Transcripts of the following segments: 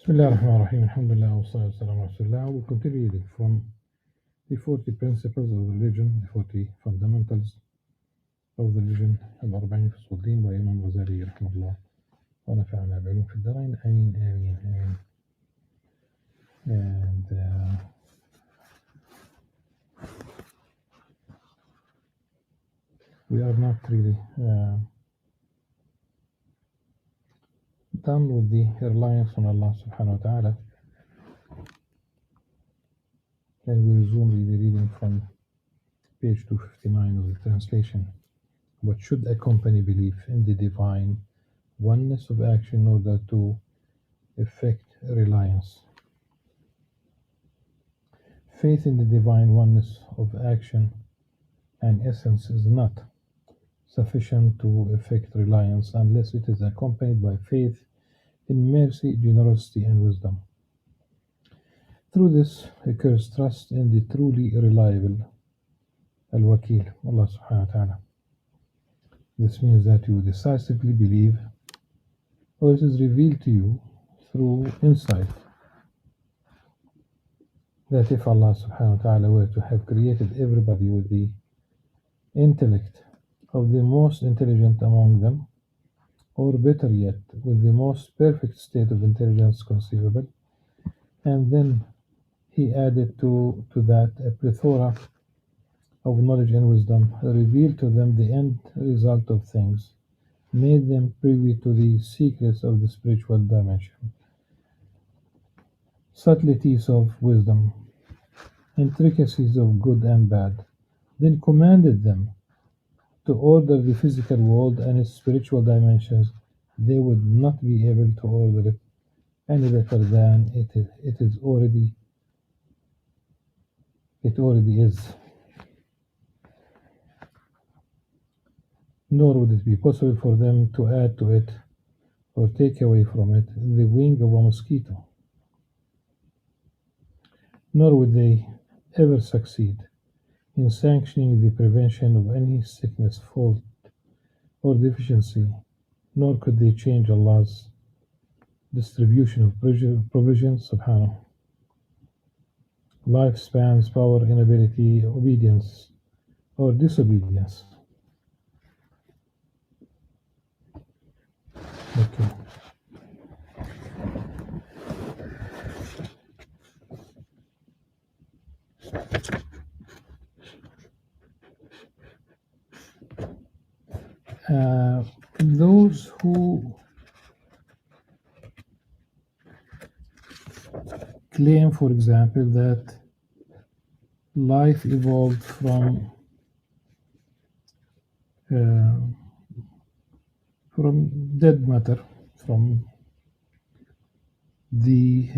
Bismillahirrahmanirrahim. Alhamdulillah wa salatu wassalamu ala rasulillah. We continue reading from the 40 principles of religion, the 40 fundamentals of the religion, Al-Arba'in fi Suddin by Imam Al-Ghazali rahimahullah. Wa nafa'ana bi'ilum fi ad-darain. Ameen, ameen, ameen. And we are not really done with the reliance on Allah subhanahu wa ta'ala. And we resume the reading from page 259 of the translation. What should accompany belief in the divine oneness of action in order to effect reliance? Faith in the divine oneness of action and essence is not sufficient to effect reliance unless it is accompanied by faith in mercy, generosity, and wisdom. Through this occurs trust in the truly reliable Al-Wakil, Allah subhanahu wa ta'ala. This means that you decisively believe, or it is revealed to you through insight, that if Allah subhanahu wa ta'ala were to have created everybody with the intellect of the most intelligent among them, or better yet, with the most perfect state of intelligence conceivable, and then He added to that a plethora of knowledge and wisdom, revealed to them the end result of things, made them privy to the secrets of the spiritual dimension, subtleties of wisdom, intricacies of good and bad, then commanded them to order the physical world and its spiritual dimensions, they would not be able to order it any better than it already is. Nor would it be possible for them to add to it or take away from it the wing of a mosquito. Nor would they ever succeed in sanctioning the prevention of any sickness, fault, or deficiency, nor could they change Allah's distribution of provisions, subhanahu. Lifespans, power, inability, obedience, or disobedience. Okay. Those who claim, for example, that life evolved from dead matter, from the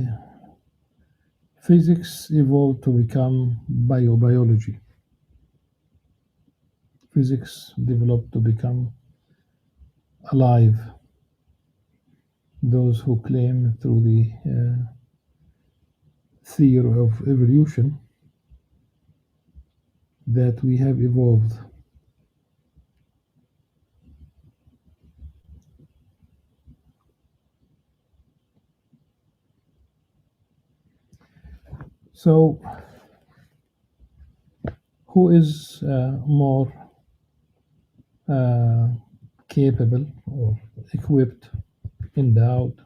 physics evolved to become biology. Physics developed to become alive. Those who claim through the theory of evolution that we have evolved. So, who is more capable or equipped, endowed,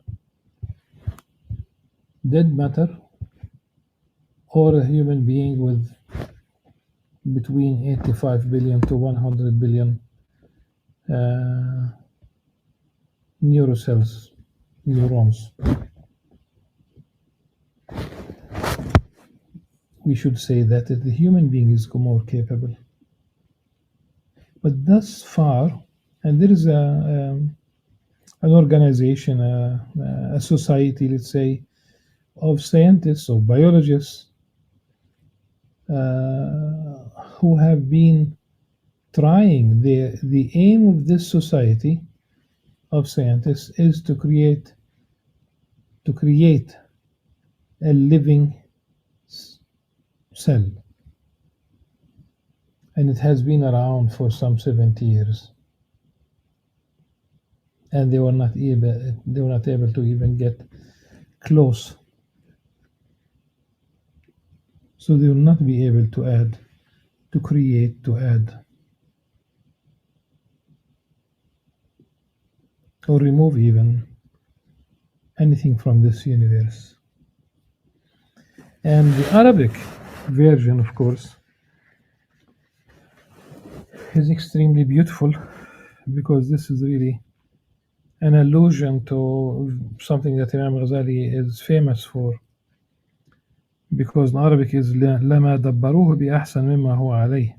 dead matter, or a human being with between 85 billion to 100 billion neurons? We should say that the human being is more capable. But thus far, and there is an organization, a society, let's say, of scientists, of biologists, who have been trying. The aim of this society of scientists is to create a living cell, and it has been around for some 70 years, and they were not able to even get close, so they will not be able to add, to create, to add, or remove even anything from this universe. And the Arabic version, of course, is extremely beautiful because this is really an allusion to something that Imam Ghazali is famous for, because in Arabic is لما دبروه بأحسن مما هو عليه.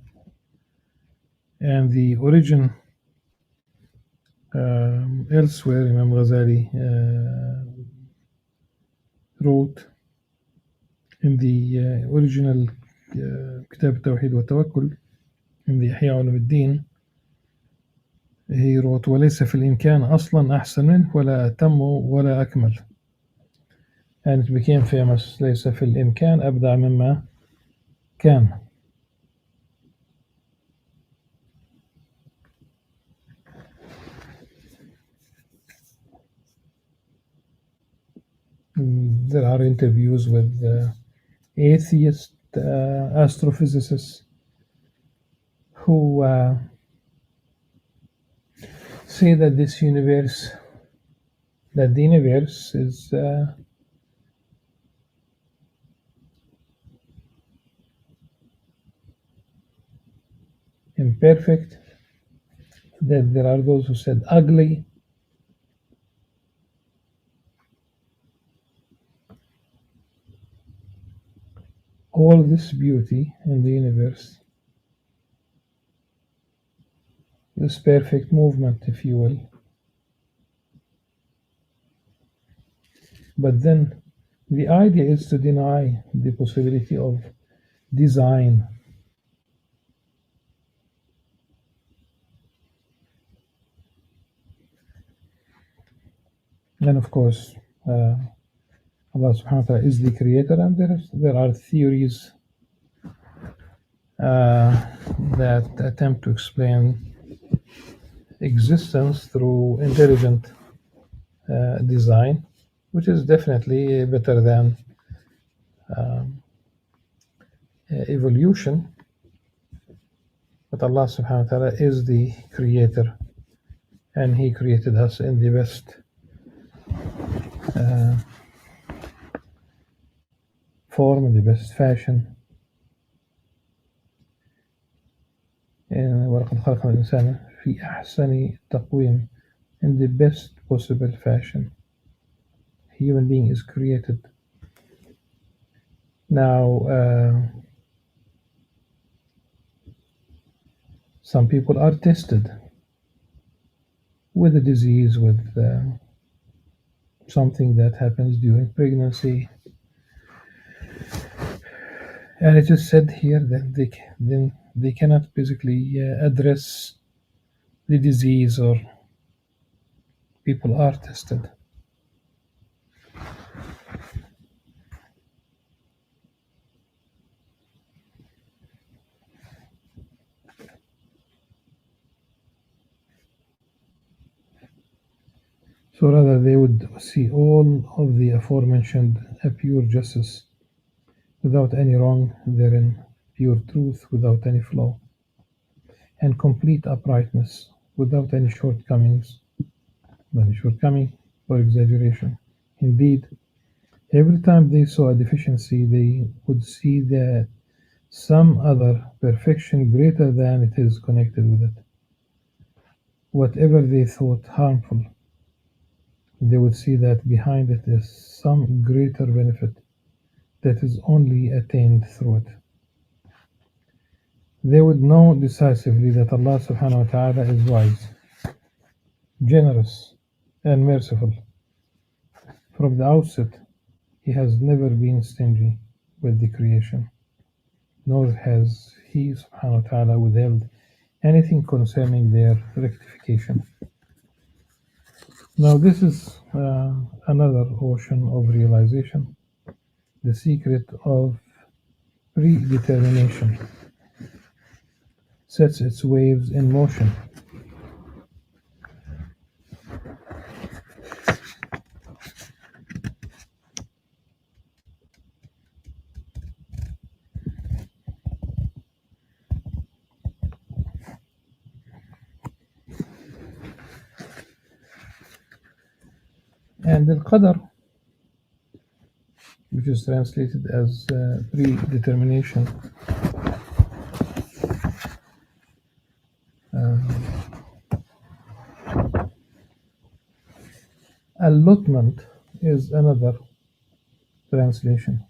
And the origin elsewhere, Imam Ghazali wrote in the original كتاب التوحيد والتوكل, in the إحياء علوم الدين, he wrote وليس في الإمكان أصلا أحسن منه ولا أتم ولا أكمل. And it became famous, ليس في الإمكان أبدع مما كان. There are interviews with atheist astrophysicists who say that this universe, that the universe is imperfect, that there are those who said ugly. All this beauty in the universe, this perfect movement, if you will, but then the idea is to deny the possibility of design. And of course, Allah subhanahu wa ta'ala is the creator, and there are theories that attempt to explain existence through intelligent design, which is definitely better than evolution. But Allah subhanahu wa ta'ala is the creator, and He created us in the best form, in the best fashion. وَلَقَدْ خَلَقْنَا الْإِنسَانَ فِي أَحْسَنِ تَقْوِيمٍ, in the best possible fashion. Human being is created. Now, some people are tested with a disease, with something that happens during pregnancy, and it is said here that they cannot basically address the disease, or people are tested. So rather they would see all of the aforementioned a pure justice, without any wrong therein, pure truth without any flaw, and complete uprightness without any shortcoming or exaggeration. Indeed, every time they saw a deficiency, they would see that some other perfection greater than it is connected with it. Whatever they thought harmful, they would see that behind it is some greater benefit that is only attained through it. They would know decisively that Allah subhanahu wa ta'ala is wise, generous, and merciful. From the outset, He has never been stingy with the creation, nor has He subhanahu wa ta'ala withheld anything concerning their rectification. Now this is another ocean of realization, the secret of predetermination sets its waves in motion. And Al-Qadr, which is translated as predetermination, uh, allotment is another translation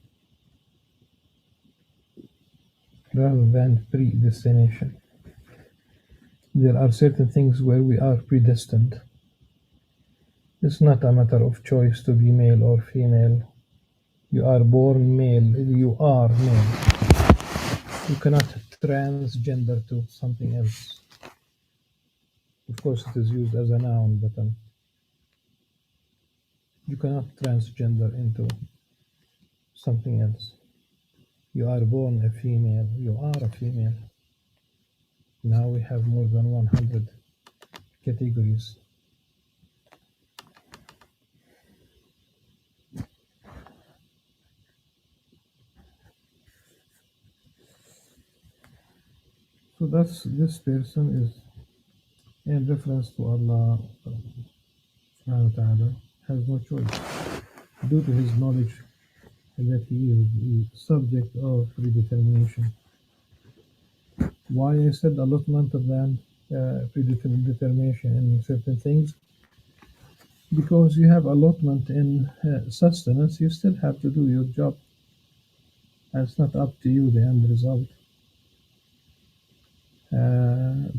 rather than predestination. There are certain things where we are predestined. It's not a matter of choice to be male or female. You are born male, you are male. You cannot transgender to something else. Of course, it is used as a noun, but you cannot transgender into something else. You are born a female, you are a female. Now we have more than 100 categories. So that's this person is in reference to Allah subhanahu wa ta'ala, has no choice due to his knowledge that he is the subject of predetermination. Why I said allotment than predetermination in certain things? Because you have allotment in sustenance, you still have to do your job. And it's not up to you the end result.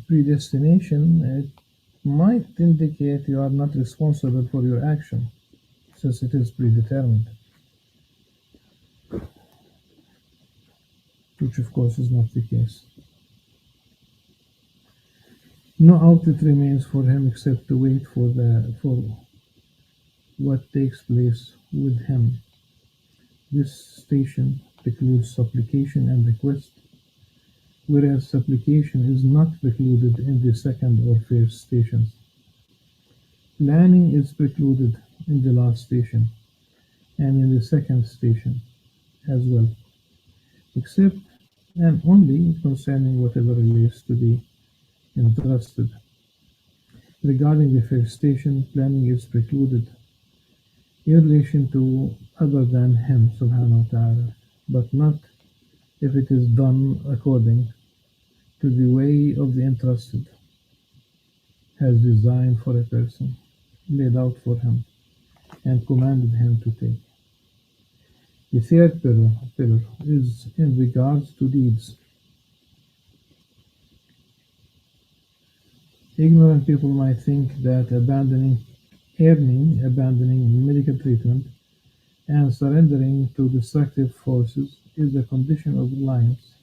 Predestination, it might indicate you are not responsible for your action, since it is predetermined, which of course is not the case. No outlet remains for him except to wait for what takes place with him. This station precludes supplication and request, whereas supplication is not precluded in the second or first stations. Planning is precluded in the last station and in the second station as well, except and only concerning whatever relates to the entrusted. Regarding the first station, planning is precluded in relation to other than him subhanahu wa ta'ala, but not if it is done according to the way of the entrusted has designed for a person, laid out for him, and commanded him to take. The third pillar is in regards to deeds. Ignorant people might think that abandoning earning, abandoning medical treatment, and surrendering to destructive forces is a condition of reliance.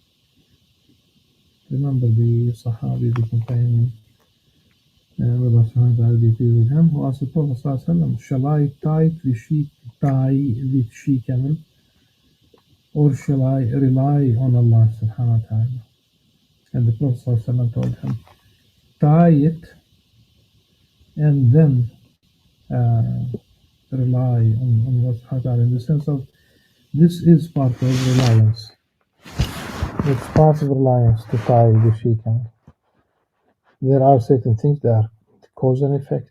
Remember the Sahabi, the companion, Allah subhanahu wa ta'ala be pleased with him, who asked the Prophet sallallahu alaihi wasallam, shall I tie the she camel, or shall I rely on Allah subhanahu wa ta'ala? And the Prophet sallallahu alaihi wasallam told him, tie it and then rely on Allah subhanahu wa ta'ala, in the sense of this is part of reliance. It's part of reliance to tie the she camel. There are certain things that are cause and effect.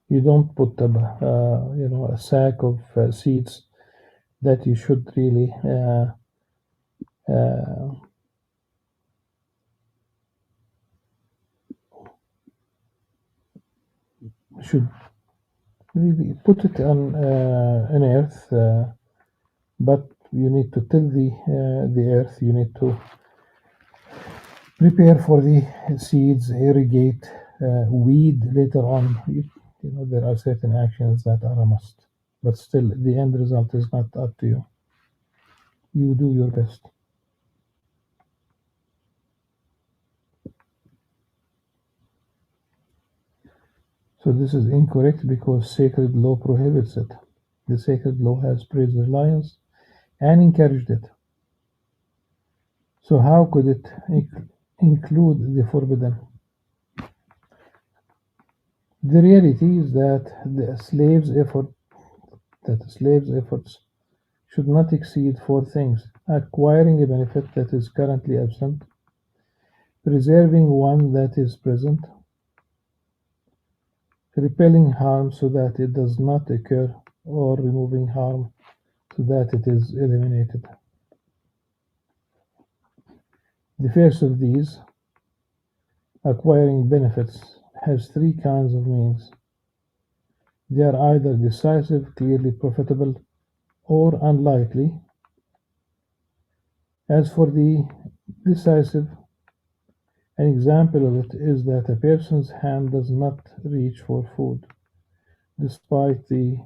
You don't put a sack of seeds that you should really should really put it on earth, but you need to till the earth. You need to prepare for the seeds, irrigate, weed later on. There are certain actions that are a must, but still the end result is not up to you. You do your best. So this is incorrect because sacred law prohibits it. The sacred law has praised reliance and encouraged it. So how could it include the forbidden? The reality is that the slave's efforts should not exceed four things: acquiring a benefit that is currently absent, preserving one that is present, repelling harm so that it does not occur, or removing harm so that it is eliminated. The first of these, acquiring benefits, has three kinds of means. They are either decisive, clearly profitable, or unlikely. As for the decisive, an example of it is that a person's hand does not reach for food, despite the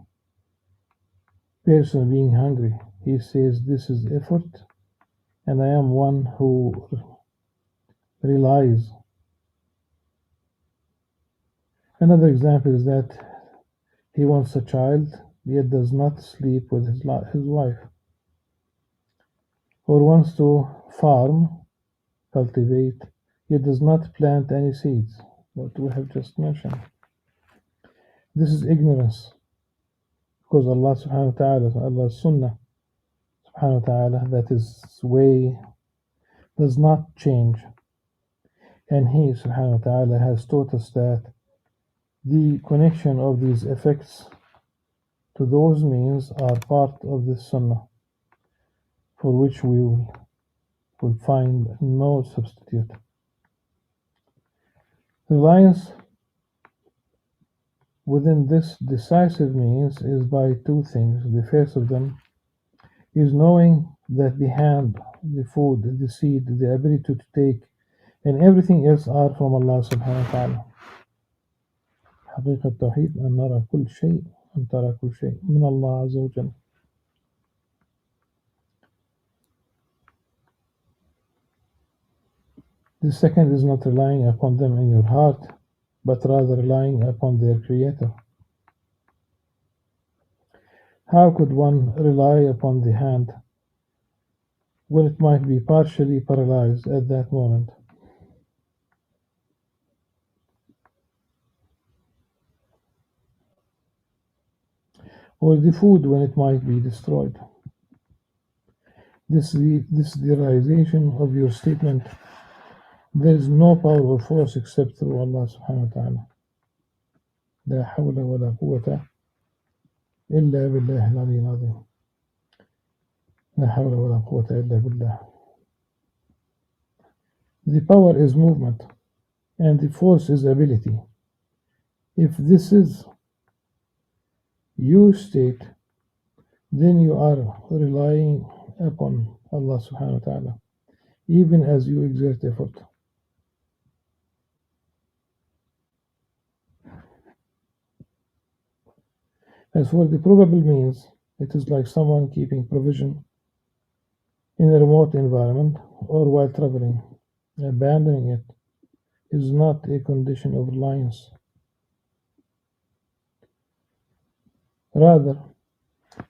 person being hungry. He says, "This is effort, and I am one who relies." Another example is that he wants a child, yet does not sleep with his wife, or wants to farm, cultivate, yet does not plant any seeds, what we have just mentioned. This is ignorance, because Allah subhanahu wa ta'ala, Allah's sunnah subhanahu wa ta'ala, that is way, does not change. And He subhanahu wa ta'ala has taught us that the connection of these effects to those means are part of the sunnah, for which we will find no substitute. Reliance within this decisive means is by two things. The first of them is knowing that the hand, the food, the seed, the ability to take, and everything else are from Allah subhanahu wa ta'ala. حقيقة التوحيد أن نرى كل شيء أن ترى كل شيء من الله عز وجل. The second is not relying upon them in your heart, but rather relying upon their Creator. How could one rely upon the hand when it might be partially paralyzed at that moment? Or the food when it might be destroyed? This is the realization of your statement. There is no power or force except through Allah subhanahu wa ta'ala. لا حول ولا قوة إلا بالله العلي العظيم. لا حول ولا قوة إلا بالله. The power is movement, and the force is ability. If this is your state, then you are relying upon Allah subhanahu wa ta'ala, even as you exert effort. As for the probable means, it is like someone keeping provision in a remote environment or while traveling. Abandoning it is not a condition of reliance. Rather,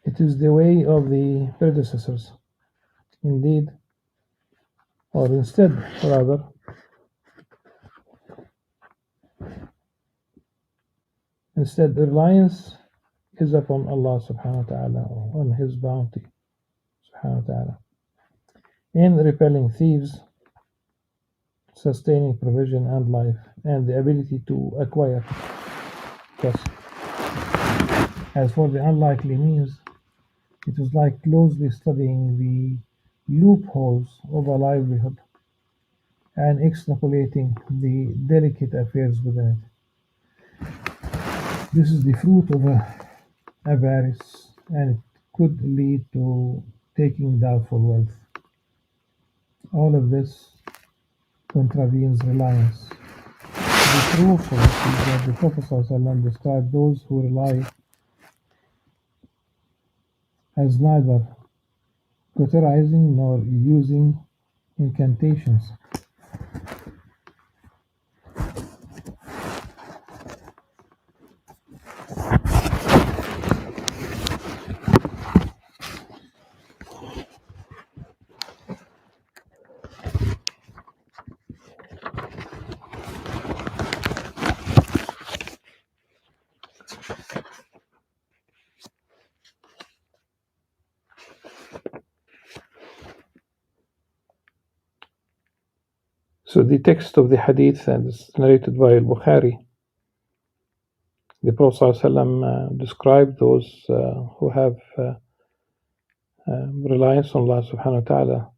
it is the way of the predecessors. Indeed, or instead, rather, reliance is upon Allah subhanahu wa ta'ala, on His bounty subhanahu wa ta'ala, in repelling thieves, sustaining provision and life, and the ability to acquire trust. As for the unlikely means, it is like closely studying the loopholes of a livelihood and extrapolating the delicate affairs within it. This is the fruit of avarice, and it could lead to taking doubtful wealth. All of this contravenes reliance. The proof of it is that the Prophet ﷺ described those who rely as neither cauterizing nor using incantations. So the text of the hadith, and it's narrated by Al-Bukhari, the Prophet ﷺ described those who have reliance on Allah subhanahu wa ta'ala,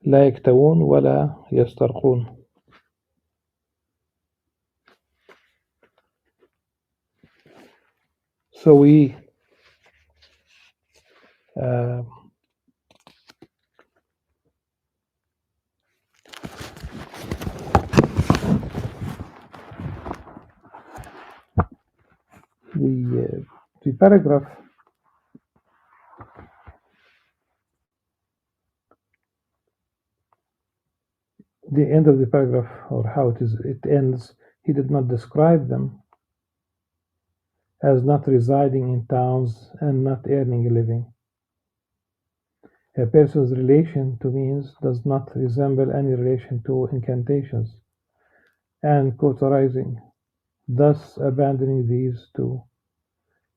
لا يكتوون ولا يسترقون. So we the paragraph the end of the paragraph, or how it ends, he did not describe them as not residing in towns and not earning a living. A person's relation to means does not resemble any relation to incantations and cauterizing. Thus, abandoning these two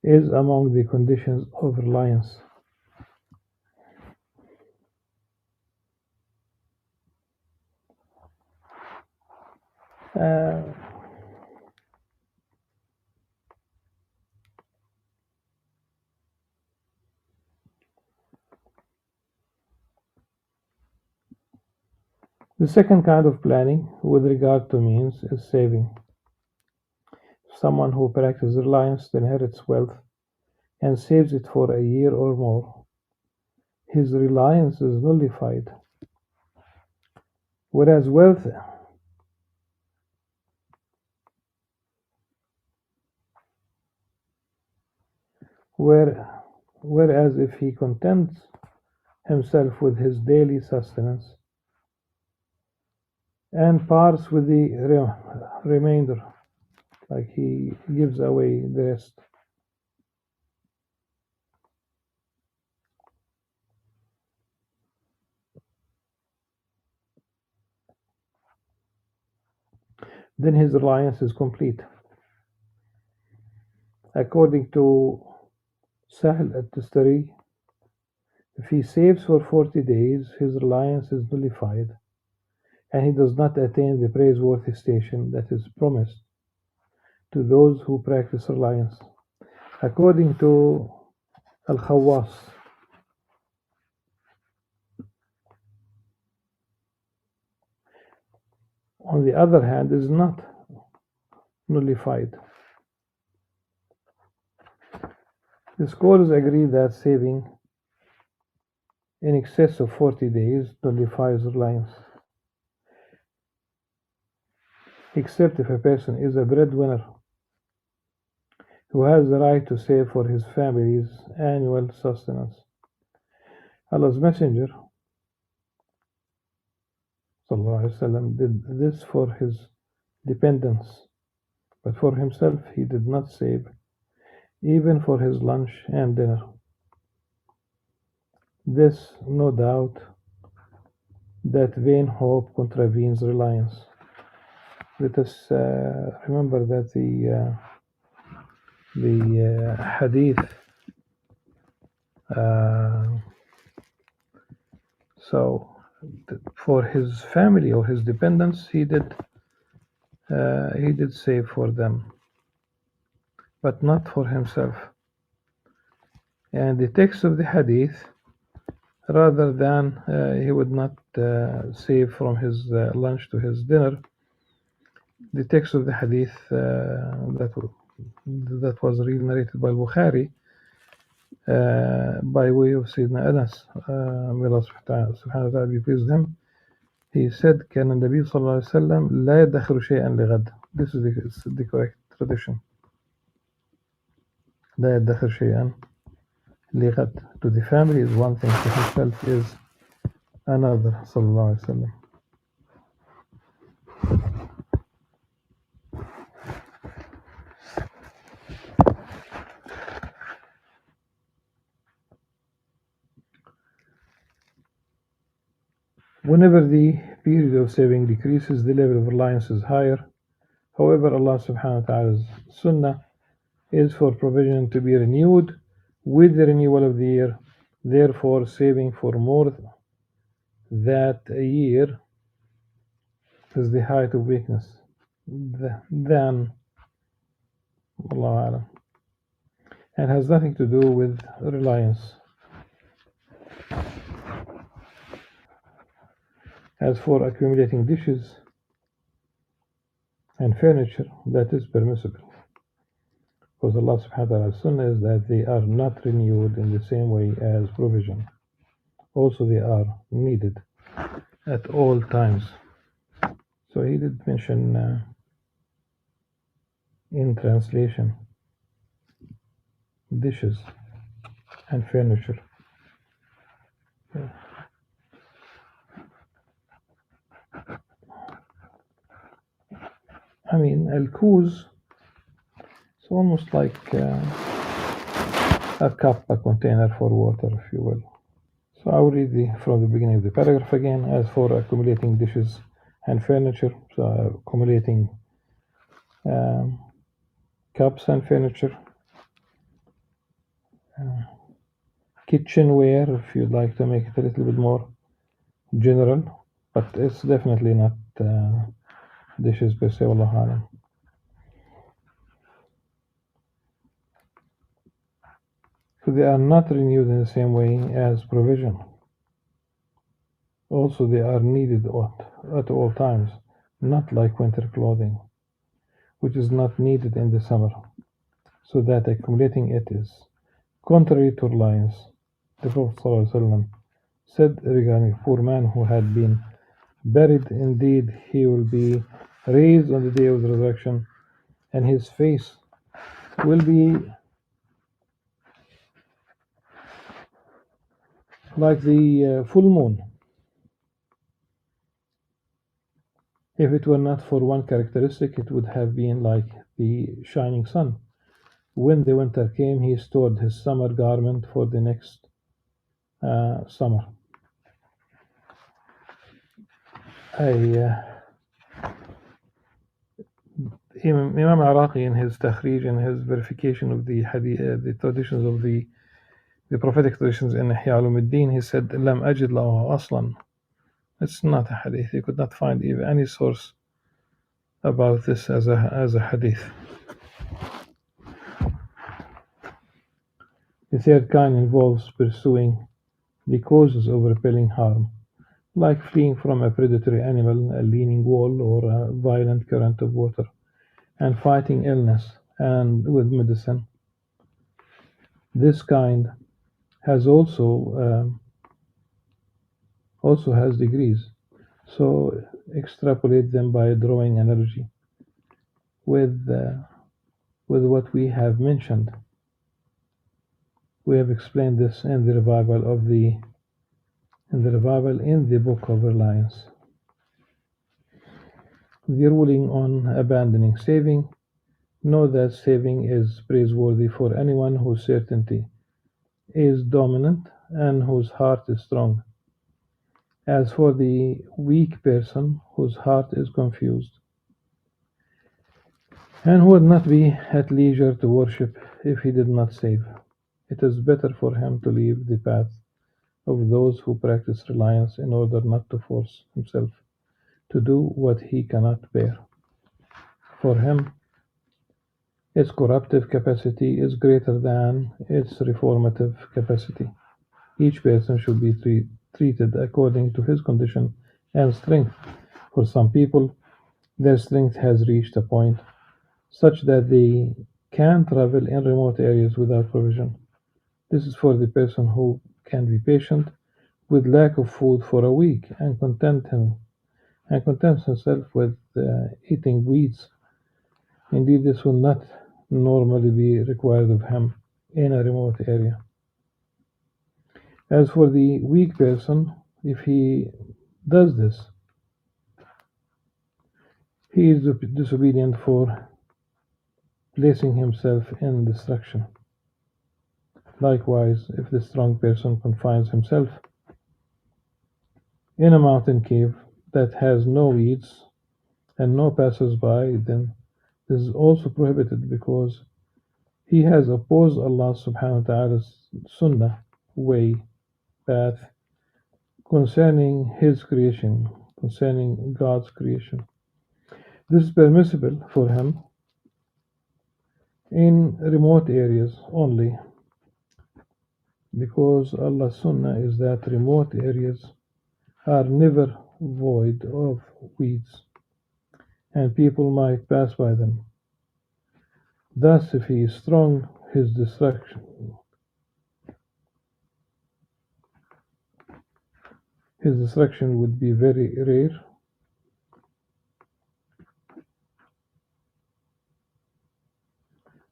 is among the conditions of reliance. The second kind of planning with regard to means is saving. Someone who practices reliance inherits wealth and saves it for a year or more. His reliance is nullified. Whereas if he contents himself with his daily sustenance and parts with the remainder, like he gives away the rest, then his reliance is complete. According to Sahl al-Tustari, if he saves for 40 days, his reliance is nullified, and he does not attain the praiseworthy station that is promised to those who practice reliance. According to Al-Khawwas, on the other hand, is not nullified. The scholars agree that saving in excess of 40 days nullifies reliance, except if a person is a breadwinner who has the right to save for his family's annual sustenance. Allah's Messenger ﷺ did this for his dependents, but for himself he did not save, even for his lunch and dinner. This, no doubt, that vain hope contravenes reliance. Let us remember that the hadith. So, for his family or his dependents, he did save for them, but not for himself. And the text of the hadith, rather than he would not save from his lunch to his dinner, the text of the hadith that was narrated by Bukhari by way of Sayyidina Anas, may Allah subhanahu wa ta'ala be pleased with him, he said, كان النبي صلى الله عليه وسلم لا يدخر شيئا لغد. This is the correct tradition. لا يدخر شيئا لغد. To the family is one thing, to himself is another, صلى الله عليه وسلم. Whenever the period of saving decreases, the level of reliance is higher. However, Allah subhanahu wa ta'ala's sunnah is for provision to be renewed with the renewal of the year. Therefore, saving for more that a year is the height of weakness, than Allah Alam, and has nothing to do with reliance. As for accumulating dishes and furniture, that is permissible. Because Allah subhanahu wa ta'ala's sunnah is that they are not renewed in the same way as provision. Also, they are needed at all times. So he did mention in translation dishes and furniture. I mean, al-kuz is almost like a cup, a container for water, if you will. So I will read from the beginning of the paragraph again. As for accumulating dishes and furniture, so accumulating cups and furniture, kitchenware, if you'd like to make it a little bit more general, but it's definitely not dishes per se, wallahu alam. So they are not renewed in the same way as provision. Also, they are needed at all times, not like winter clothing, which is not needed in the summer, so that accumulating it is contrary to reliance. The Prophet ﷺ said regarding a poor man who had been buried, indeed he will be raised on the day of the resurrection, and his face will be like the full moon. If it were not for one characteristic, it would have been like the shining sun. When the winter came, he stored his summer garment for the next summer. Imam Al-Iraqi, in his takhrij, in his verification of the hadith, the traditions of the prophetic traditions in Ihya Ulumuddin, he said, "Lam ajid lahu aslan." It's not a hadith. He could not find even any source about this as a hadith. The third kind involves pursuing the causes of repelling harm, like fleeing from a predatory animal, a leaning wall, or a violent current of water, and fighting illness and with medicine. This kind has also has degrees, so extrapolate them by drawing analogy with what we have mentioned. We have explained this in the revival in the book of Reliance. The ruling on abandoning saving. Know that saving is praiseworthy for anyone whose certainty is dominant and whose heart is strong. As for the weak person whose heart is confused, and who would not be at leisure to worship if he did not save, it is better for him to leave the path of those who practice reliance in order not to force himself to do what he cannot bear. For him, its corruptive capacity is greater than its reformative capacity. Each person should be treated according to his condition and strength. For some people, their strength has reached a point such that they can travel in remote areas without provision. This is for the person who can be patient with lack of food for a week and contents himself with eating weeds. Indeed, this will not normally be required of him in a remote area. As for the weak person, if he does this, he is disobedient for placing himself in destruction. Likewise, if the strong person confines himself in a mountain cave that has no weeds and no passers-by, then this is also prohibited because he has opposed Allah subhanahu wa ta'ala's sunnah, way, path, concerning his creation, concerning God's creation. This is permissible for him in remote areas only, because Allah's sunnah is that remote areas are never void of weeds, and people might pass by them. Thus, if he is strong, his destruction would be very rare,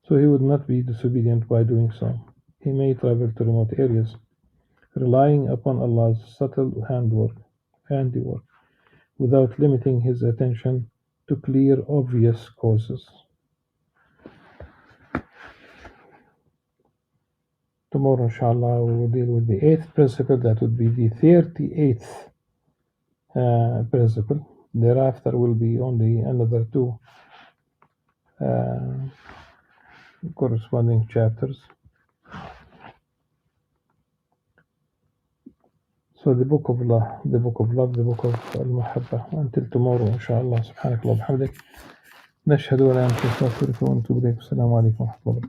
so he would not be disobedient by doing so. He may travel to remote areas, relying upon Allah's subtle handiwork, without limiting his attention to clear, obvious causes. Tomorrow, inshallah, we will deal with the 8th principle. That would be the 38th principle. Thereafter will be only another 2 corresponding chapters. So the book of Allah, the book of love, the book of al-Muhabba. Until tomorrow, inshallah. Subhanakallah wa bihamdik. نشهد أن لا إله إلا أنت نستغفرك ونتوب إليك. السلام عليكم ورحمة الله وبركاته.